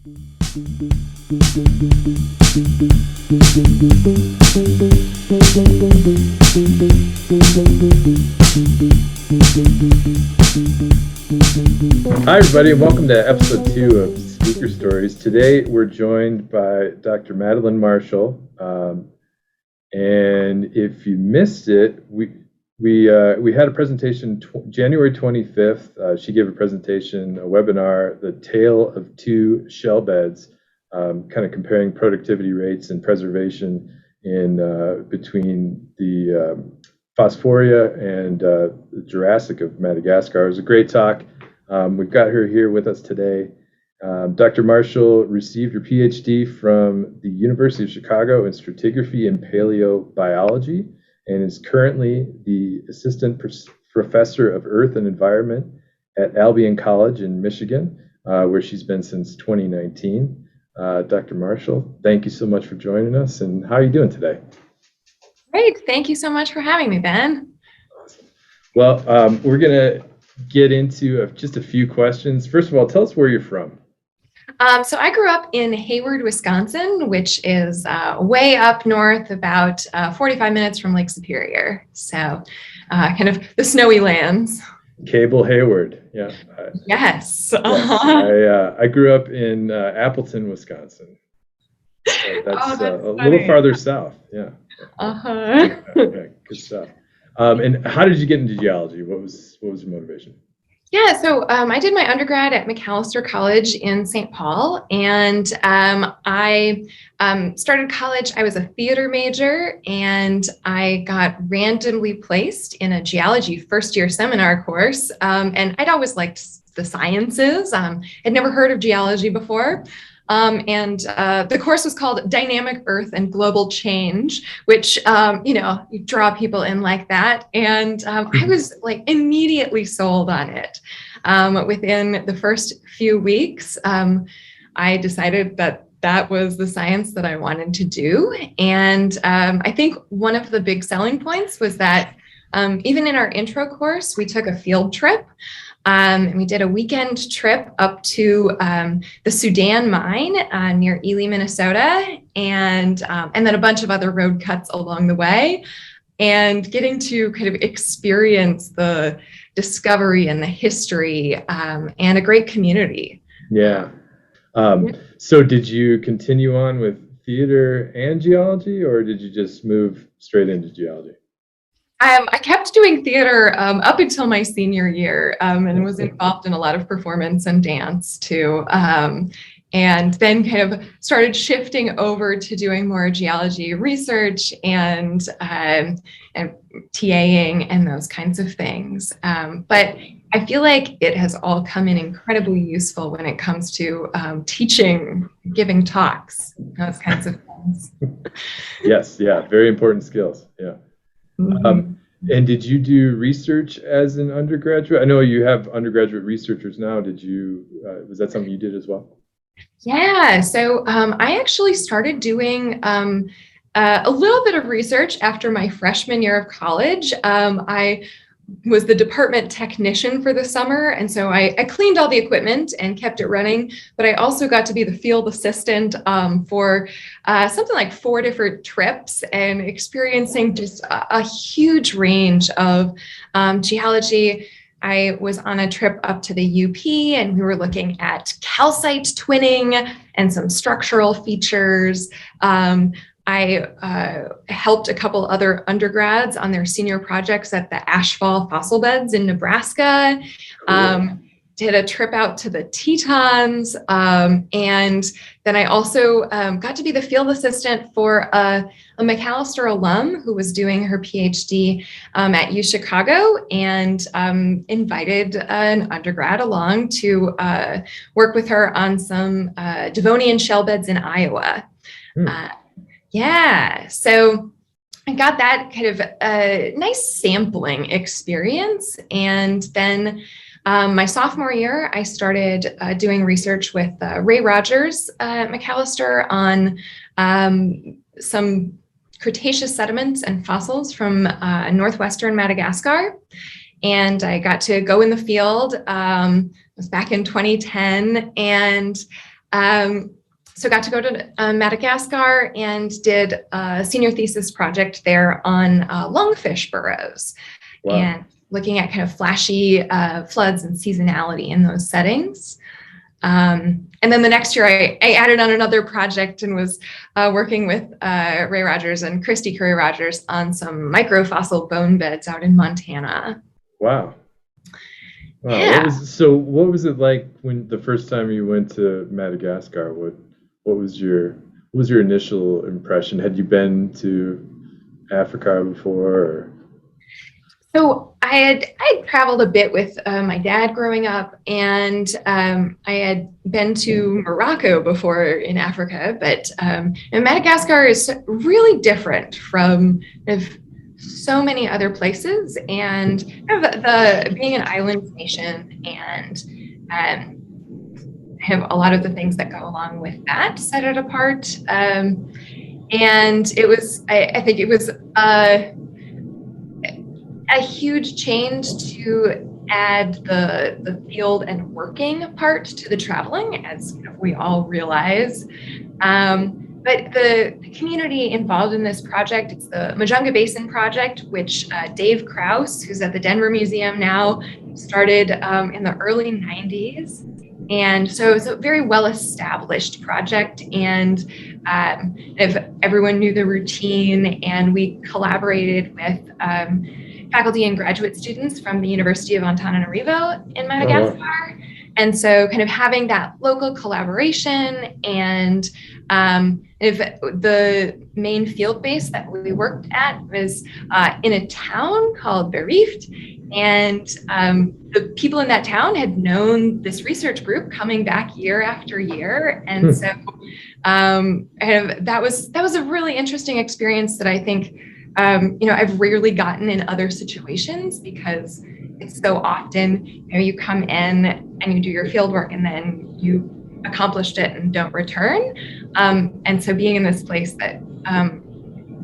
Hi, everybody, and welcome to episode 2 of Speaker Stories. Today, we're joined by Dr. Madeline Marshall. And if you missed it, we had a presentation January 25th. She gave a presentation, a webinar, The Tale of Two Shell Beds, kind of comparing productivity rates and preservation in between the Phosphoria and the Jurassic of Madagascar. It was a great talk. We've got her here with us today. Dr. Marshall received her PhD from the University of Chicago in stratigraphy and paleobiology and is currently the assistant professor of Earth and Environment at Albion College in Michigan, where she's been since 2019. Dr. Marshall, thank you so much for joining us, and how are you doing today? Great. Thank you so much for having me, Ben. Awesome. Well, we're going to get into just a few questions. First of all, tell us where you're from. So I grew up in Hayward, Wisconsin, which is way up north, about 45 minutes from Lake Superior. So kind of the snowy lands. Cable Hayward, yeah. Yes. I grew up in Appleton, Wisconsin. So that's a little farther south, yeah. Okay, good stuff. And how did you get into geology? What was your motivation? Yeah, so I did my undergrad at Albion College in St. Paul, and I started college. I was a theater major, and I got randomly placed in a geology first-year seminar course, and I'd always liked the sciences. I'd never heard of geology before. And the course was called Dynamic Earth and Global Change, which, you draw people in like that. And I was like immediately sold on it. Within the first few weeks, I decided that was the science that I wanted to do. And I think one of the big selling points was that even in our intro course, we took a field trip. And we did a weekend trip up to the Sudan mine near Ely, Minnesota, and then a bunch of other road cuts along the way, and getting to kind of experience the discovery and the history and a great community. Yeah. So did you continue on with theater and geology, or did you just move straight into geology? I kept doing theater up until my senior year, and was involved in a lot of performance and dance too. And then kind of started shifting over to doing more geology research and TAing and those kinds of things. But I feel like it has all come in incredibly useful when it comes to teaching, giving talks, those kinds of things. Yes, yeah, very important skills. Yeah. Mm-hmm. And did you do research as an undergraduate? I know you have undergraduate researchers now. Was that something you did as well? Yeah, so I actually started doing a little bit of research after my freshman year of college. I was the department technician for the summer. And so I cleaned all the equipment and kept it running, but I also got to be the field assistant for something like 4 different trips and experiencing just a huge range of geology. I was on a trip up to the UP, and we were looking at calcite twinning and some structural features. I helped a couple other undergrads on their senior projects at the Ashfall fossil beds in Nebraska. Did a trip out to the Tetons. And then I also got to be the field assistant for a Macalester alum who was doing her PhD at UChicago, and invited an undergrad along to work with her on some Devonian shell beds in Iowa. Yeah, so I got that kind of nice sampling experience. And then my sophomore year, I started doing research with Ray Rogers at Macalester on some Cretaceous sediments and fossils from northwestern Madagascar. And I got to go in the field. It was back in 2010. And So got to go to Madagascar and did a senior thesis project there on lungfish burrows. Wow. And looking at kind of flashy floods and seasonality in those settings. And then the next year I added on another project and was working with Ray Rogers and Christy Curry Rogers on some microfossil bone beds out in Montana. Wow. Yeah. What was it like when the first time you went to Madagascar? What was your initial impression? Had you been to Africa before? Or? So I had traveled a bit with my dad growing up, and I had been to Morocco before in Africa, but Madagascar is really different from so many other places, and the being an island nation and have a lot of the things that go along with that set it apart. And it was, I think it was a huge change to add the field and working part to the traveling, as we all realize. But the community involved in this project, it's the Majunga Basin Project, which Dave Krause, who's at the Denver Museum now, started in the early 90s. And so it's a very well-established project, and if everyone knew the routine, and we collaborated with faculty and graduate students from the University of Antananarivo in Madagascar. And so kind of having that local collaboration, and if the main field base that we worked at was in a town called Berift, and the people in that town had known this research group coming back year after year. And so that was a really interesting experience that I think I've rarely gotten in other situations, because it's so often, you come in and you do your field work and then you accomplished it and don't return. And so being in this place that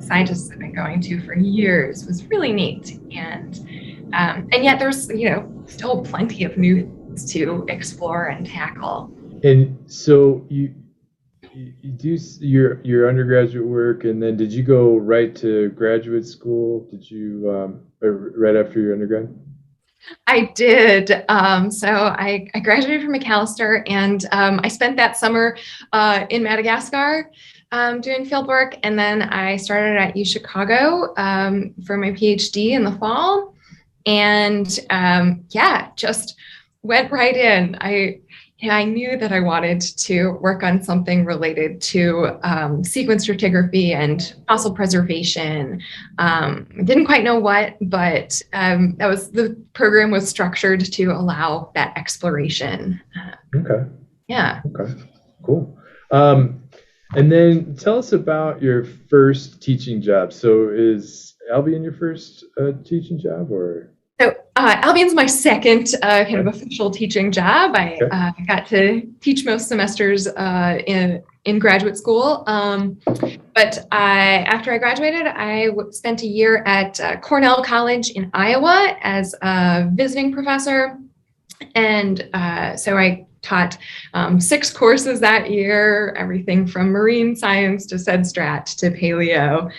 scientists have been going to for years was really neat. And yet there's, still plenty of new things to explore and tackle. And so you do your undergraduate work, and then did you go right to graduate school? Did you right after your undergrad? I did. So I graduated from Macalester, and I spent that summer in Madagascar doing field work, and then I started at UChicago for my PhD in the fall, and just went right in. I knew that I wanted to work on something related to sequence stratigraphy and fossil preservation. Didn't quite know what, but the program was structured to allow that exploration. Okay. Yeah. Okay. Cool. And then tell us about your first teaching job. So is Albion your first teaching job, or? So Albion's my second kind of official teaching job. I got to teach most semesters in graduate school. But after I graduated, I spent a year at Cornell College in Iowa as a visiting professor. And so I taught 6 courses that year, everything from marine science to SEDSTRAT to paleo.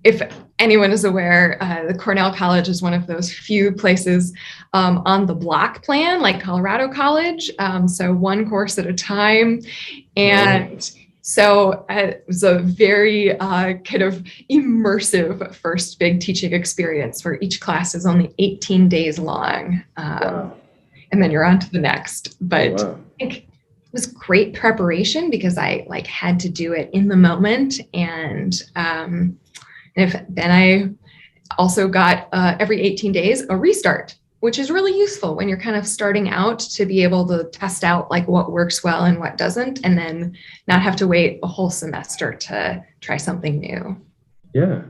If anyone is aware, the Cornell College is one of those few places on the block plan, like Colorado College. So one course at a time. And so it was a very kind of immersive first big teaching experience, where each class is only 18 days long. And then you're on to the next. But I think it was great preparation, because I had to do it in the moment. And then I also got every 18 days a restart, which is really useful when you're kind of starting out, to be able to test out what works well and what doesn't, and then not have to wait a whole semester to try something new. Yeah.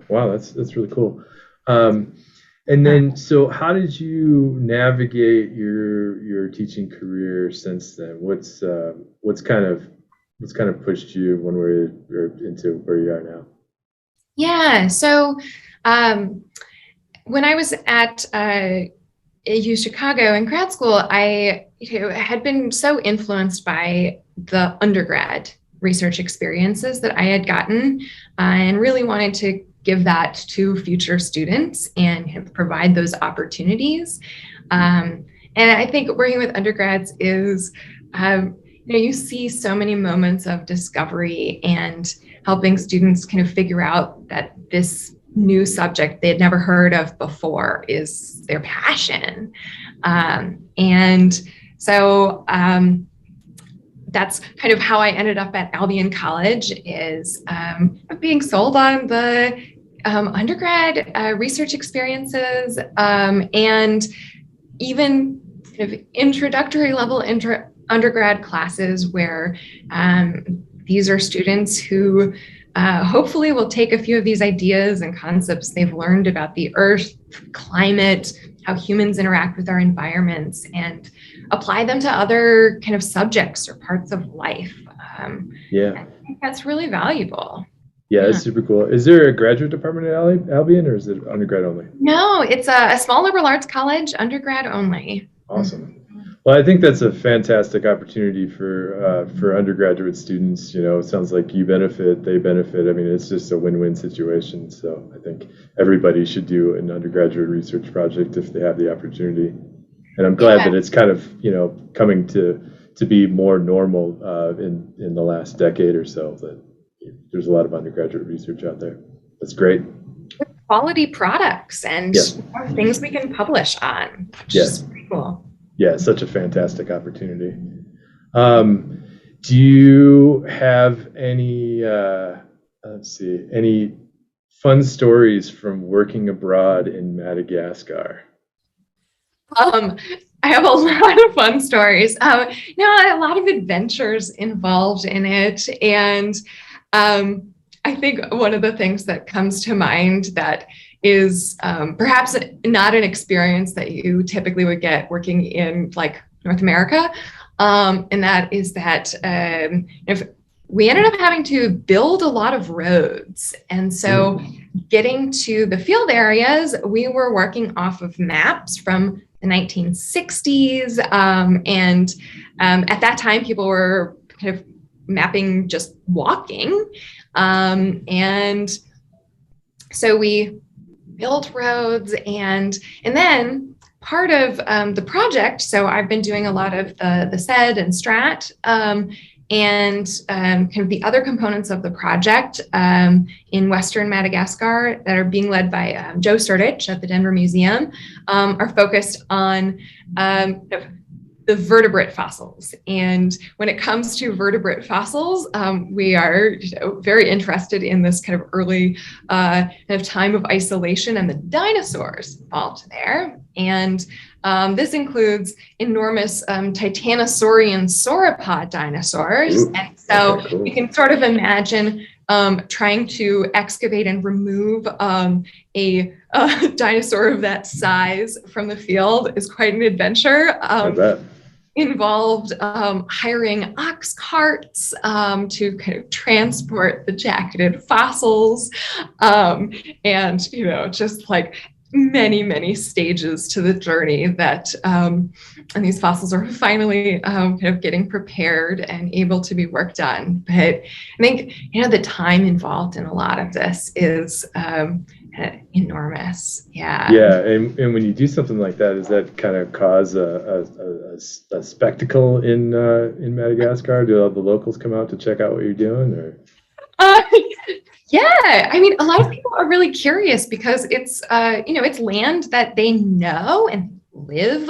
Wow, that's really cool. And then, so how did you navigate your teaching career since then? What's kind of pushed you one way or into where you are now? Yeah. So when I was at U Chicago in grad school, I had been so influenced by the undergrad research experiences that I had gotten, and really wanted to give that to future students and provide those opportunities. And I think working with undergrads is, you see so many moments of discovery and helping students kind of figure out that this new subject they had never heard of before is their passion. And so that's kind of how I ended up at Albion College, is being sold on the undergrad research experiences, and even kind of introductory level undergrad classes where these are students who hopefully will take a few of these ideas and concepts they've learned about the earth, climate, how humans interact with our environments, and apply them to other kind of subjects or parts of life. I think that's really valuable. Yeah, that's super cool. Is there a graduate department at Albion, or is it undergrad only? No, it's a small liberal arts college, undergrad only. Awesome. Well, I think that's a fantastic opportunity for undergraduate students. It sounds like you benefit, they benefit. I mean, it's just a win-win situation. So I think everybody should do an undergraduate research project if they have the opportunity. And I'm glad that it's kind of, coming to be more normal in the last decade or so, that there's a lot of undergraduate research out there. That's great. Quality products and things we can publish on, which is pretty cool. Yeah, such a fantastic opportunity. Do you have any, any fun stories from working abroad in Madagascar? I have a lot of fun stories. A lot of adventures involved in it. And I think one of the things that comes to mind that is perhaps not an experience that you typically would get working in like North America. And that is that if we ended up having to build a lot of roads. And so getting to the field areas, we were working off of maps from the 1960s. And at that time, people were kind of mapping just walking. And so we built roads, and then part of the project, so I've been doing a lot of the SED and STRAT, and kind of the other components of the project in Western Madagascar that are being led by Joe Sturdich at the Denver Museum, are focused on the vertebrate fossils. And when it comes to vertebrate fossils, we are very interested in this kind of early kind of time of isolation and the dinosaurs involved there. And this includes enormous titanosaurian sauropod dinosaurs. Ooh, and so cool. You can sort of imagine trying to excavate and remove a dinosaur of that size from the field is quite an adventure. I bet. Involved hiring ox carts to kind of transport the jacketed fossils, and just like many stages to the journey that and these fossils are finally kind of getting prepared and able to be worked on. But I think the time involved in a lot of this is enormous. Yeah, and when you do something like that, does that kind of cause a spectacle in Madagascar? Do all the locals come out to check out what you're doing, or? Yeah, I mean, a lot of people are really curious because it's it's land that they know and live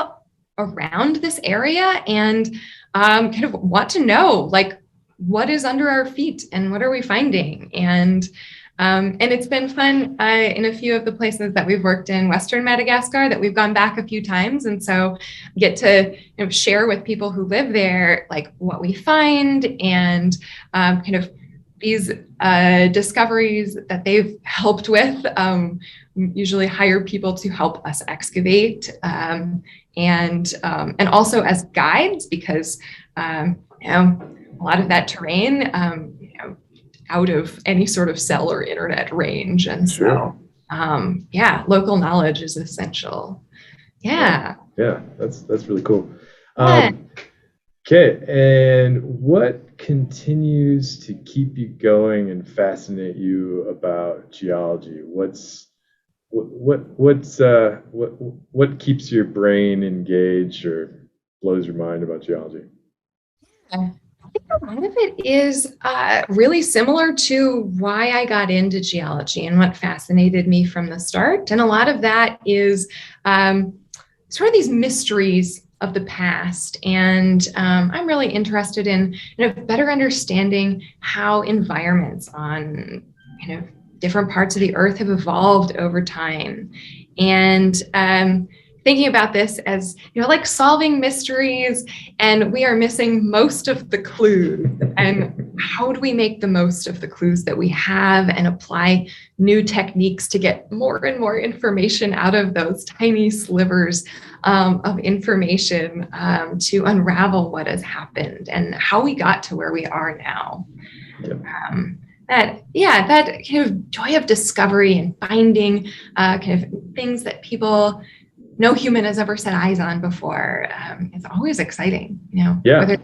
around this area, and kind of want to know, like, what is under our feet and what are we finding. And it's been fun in a few of the places that we've worked in Western Madagascar that we've gone back a few times. And so get to share with people who live there, like what we find and kind of these discoveries that they've helped with. Usually hire people to help us excavate, and also as guides, because a lot of that terrain out of any sort of cell or internet range. And so, local knowledge is essential. Yeah. Yeah, that's really cool. Yeah. Um, okay, and what continues to keep you going and fascinate you about geology? What keeps your brain engaged or blows your mind about geology? I think a lot of it is really similar to why I got into geology and what fascinated me from the start. And a lot of that is sort of these mysteries of the past. And I'm really interested in better understanding how environments on different parts of the earth have evolved over time. And thinking about this as like solving mysteries, and we are missing most of the clues. And how do we make the most of the clues that we have and apply new techniques to get more and more information out of those tiny slivers of information to unravel what has happened and how we got to where we are now. Yep. That kind of joy of discovery and finding kind of things that people, no human has ever set eyes on before. It's always exciting, Yeah. whether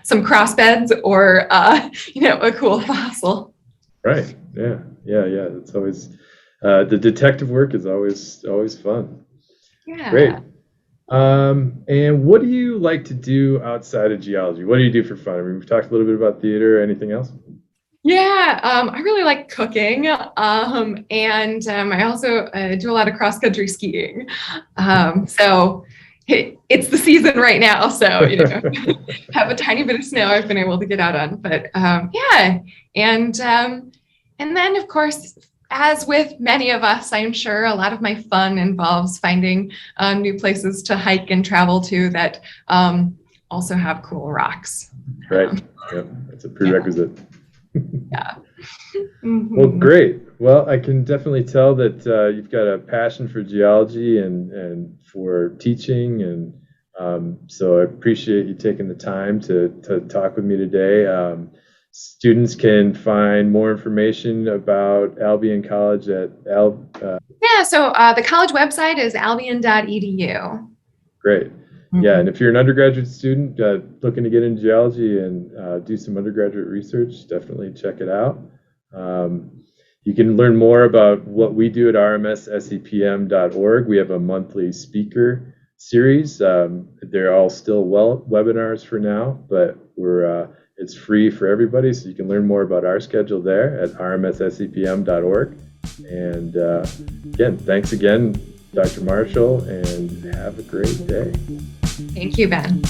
some cross beds or a cool fossil. Right. Yeah. It's always the detective work is always fun. Yeah. Great. And what do you like to do outside of geology? What do you do for fun? I mean, we've talked a little bit about theater. Anything else? Yeah, I really like cooking, and I also do a lot of cross-country skiing. So it's the season right now, so have a tiny bit of snow I've been able to get out on. But yeah, and then of course, as with many of us, I'm sure a lot of my fun involves finding new places to hike and travel to that also have cool rocks. Right. Yep. That's a prerequisite. Yeah. Well, great. Well, I can definitely tell that you've got a passion for geology and for teaching, and so I appreciate you taking the time to talk with me today. Students can find more information about Albion College at So the college website is albion.edu. Great. Yeah, and if you're an undergraduate student looking to get into geology and do some undergraduate research, definitely check it out. You can learn more about what we do at rmssepm.org. We have a monthly speaker series. They're all still webinars for now, but it's free for everybody, so you can learn more about our schedule there at rmssepm.org. And again, thanks again, Dr. Marshall, and have a great day. Thank you, Ben.